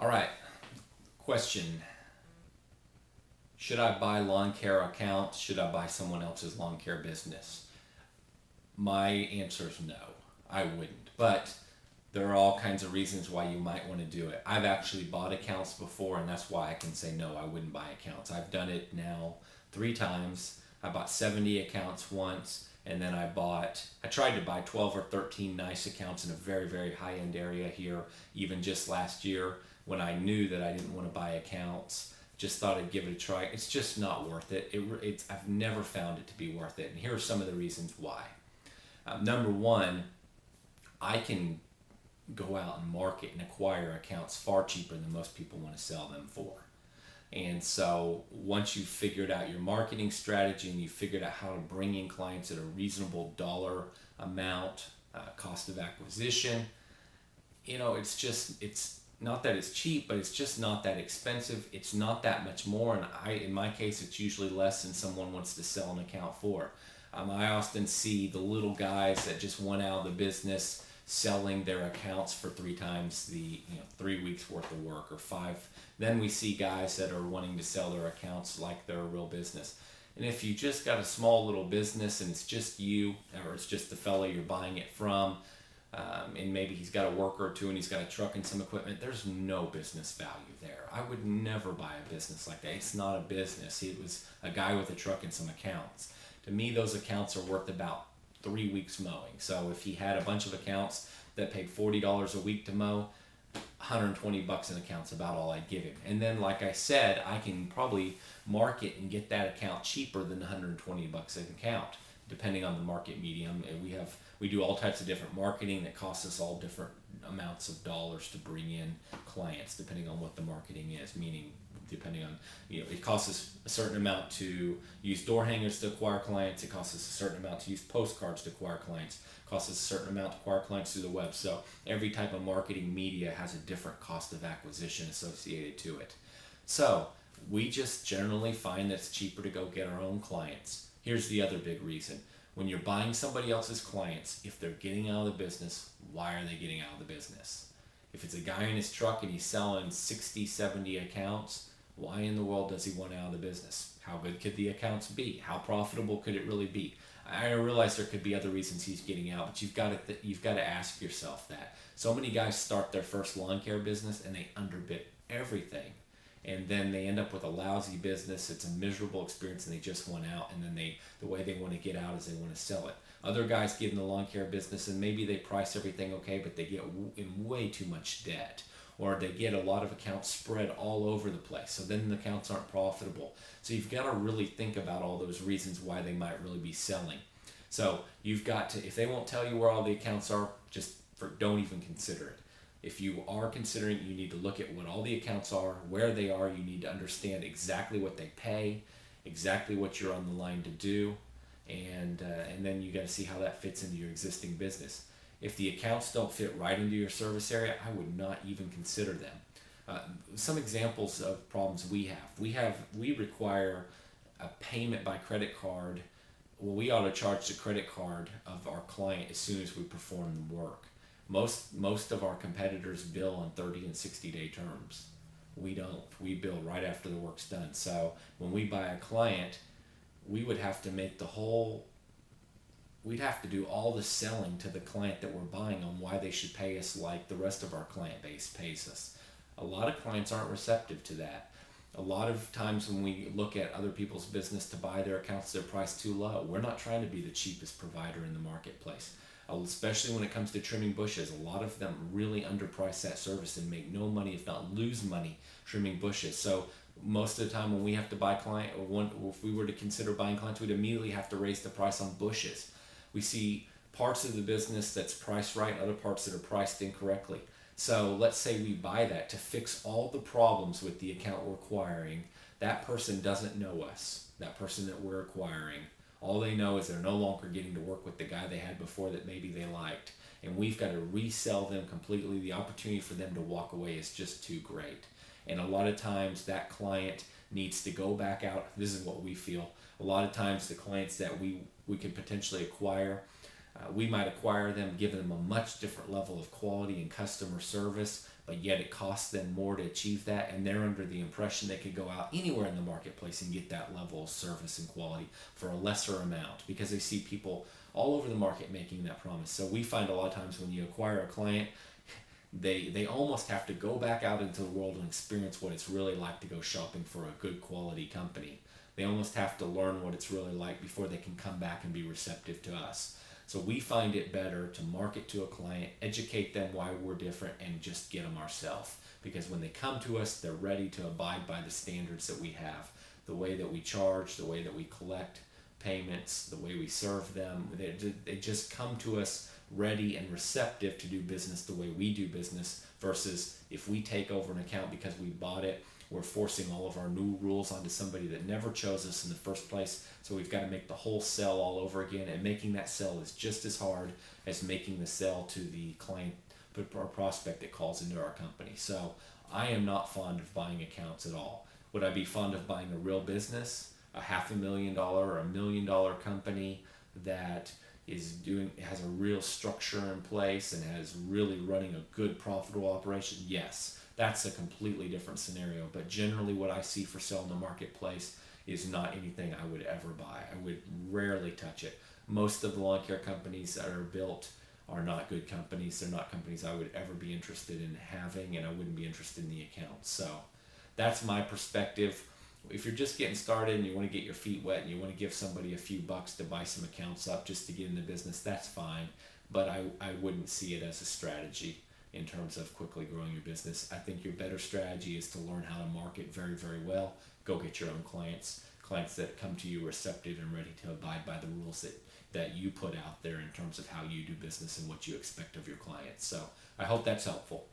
All right, question. Should I buy lawn care accounts? Should I buy someone else's lawn care business? My answer is no, I wouldn't. But there are all kinds of reasons why you might want to do it. I've actually bought accounts before, and that's why I can say no, I wouldn't buy accounts. I've done it now 3 times. I bought 70 accounts once, and then I tried to buy 12 or 13 nice accounts in a very, very high end area here, even just last year when I knew that I didn't want to buy accounts. Just thought I'd give it a try. It's just not worth it. I've never found it to be worth it. And here are some of the reasons why. Number one, I can go out and market and acquire accounts far cheaper than most people want to sell them for. And so once you've figured out your marketing strategy and you've figured out how to bring in clients at a reasonable dollar amount, cost of acquisition, it's not that it's cheap, but it's just not that expensive. It's not that much more. And in my case, it's usually less than someone wants to sell an account for. I often see the little guys that just went out of the business selling their accounts for 3 times the 3 weeks worth of work or five. Then we see guys that are wanting to sell their accounts like they're a real business. And if you just got a small little business and it's just you or it's just the fellow you're buying it from, and maybe he's got a worker or two and he's got a truck and some equipment, there's no business value there. I would never buy a business like that. It's not a business. It was a guy with a truck and some accounts. To me, those accounts are worth about 3 weeks mowing. So if he had a bunch of accounts that paid $40 a week to mow, $120 an account's about all I'd give him. And then, like I said, I can probably market and get that account cheaper than $120 an account, depending on the market medium. And we do all types of different marketing that costs us all different amounts of dollars to bring in clients, depending on what the marketing is. Meaning, depending on, it costs us a certain amount to use door hangers to acquire clients. It costs us a certain amount to use postcards to acquire clients. It costs us a certain amount to acquire clients through the web. So every type of marketing media has a different cost of acquisition associated to it. So we just generally find that it's cheaper to go get our own clients. Here's the other big reason. When you're buying somebody else's clients, if they're getting out of the business, why are they getting out of the business? If it's a guy in his truck and he's selling 60, 70 accounts, why in the world does he want out of the business? How good could the accounts be? How profitable could it really be? I realize there could be other reasons he's getting out, but you've got to ask yourself that. So many guys start their first lawn care business and they underbid everything, and then they end up with a lousy business. It's a miserable experience, and they just want out. And then the way they want to get out is they want to sell it. Other guys get in the lawn care business and maybe they price everything okay, but they get in way too much debt, or they get a lot of accounts spread all over the place. So then the accounts aren't profitable. So you've got to really think about all those reasons why they might really be selling. So you've got to, if they won't tell you where all the accounts are, don't even consider it. If you are considering, you need to look at what all the accounts are, where they are. You need to understand exactly what they pay, exactly what you're on the line to do, and then you got to see how that fits into your existing business. If the accounts don't fit right into your service area, I would not even consider them. Some examples of problems we require a payment by credit card. Well, we ought to charge the credit card of our client as soon as we perform the work. Most of our competitors bill on 30 and 60-day terms. We don't. We bill right after the work's done. So when we buy a client, we would have to we'd have to do all the selling to the client that we're buying on why they should pay us like the rest of our client base pays us. A lot of clients aren't receptive to that. A lot of times when we look at other people's business to buy their accounts, they're priced too low. We're not trying to be the cheapest provider in the marketplace, especially when it comes to trimming bushes. A lot of them really underprice that service and make no money, if not lose money, trimming bushes. So most of the time when we have to buy client, or if we were to consider buying clients, we'd immediately have to raise the price on bushes. We see parts of the business that's priced right, other parts that are priced incorrectly. So let's say we buy that to fix all the problems with the account we're acquiring. That person doesn't know us, that person that we're acquiring. All they know is they're no longer getting to work with the guy they had before that maybe they liked. And we've got to resell them completely. The opportunity for them to walk away is just too great. And a lot of times that client needs to go back out. This is what we feel. A lot of times the clients that we could potentially acquire, We might acquire them, give them a much different level of quality and customer service, but yet it costs them more to achieve that, and they're under the impression they could go out anywhere in the marketplace and get that level of service and quality for a lesser amount because they see people all over the market making that promise. So we find a lot of times when you acquire a client, they almost have to go back out into the world and experience what it's really like to go shopping for a good quality company. They almost have to learn what it's really like before they can come back and be receptive to us. So we find it better to market to a client, educate them why we're different, and just get them ourselves. Because when they come to us, they're ready to abide by the standards that we have, the way that we charge, the way that we collect payments, the way we serve them. They just come to us ready and receptive to do business the way we do business, versus if we take over an account because we bought it, we're forcing all of our new rules onto somebody that never chose us in the first place. So we've got to make the whole sell all over again, and making that sell is just as hard as making the sell to the client or prospect that calls into our company. So I am not fond of buying accounts at all. Would I be fond of buying a real business, a $500,000 or $1 million company that has a real structure in place and has really running a good profitable operation? Yes. That's a completely different scenario. But generally what I see for sale in the marketplace is not anything I would ever buy. I would rarely touch it. Most of the lawn care companies that are built are not good companies. They're not companies I would ever be interested in having, and I wouldn't be interested in the account. So that's my perspective. If you're just getting started and you want to get your feet wet and you want to give somebody a few bucks to buy some accounts up just to get in the business, that's fine. But I wouldn't see it as a strategy in terms of quickly growing your business. I think your better strategy is to learn how to market very, very well. Go get your own clients that come to you receptive and ready to abide by the rules that you put out there in terms of how you do business and what you expect of your clients. So I hope that's helpful.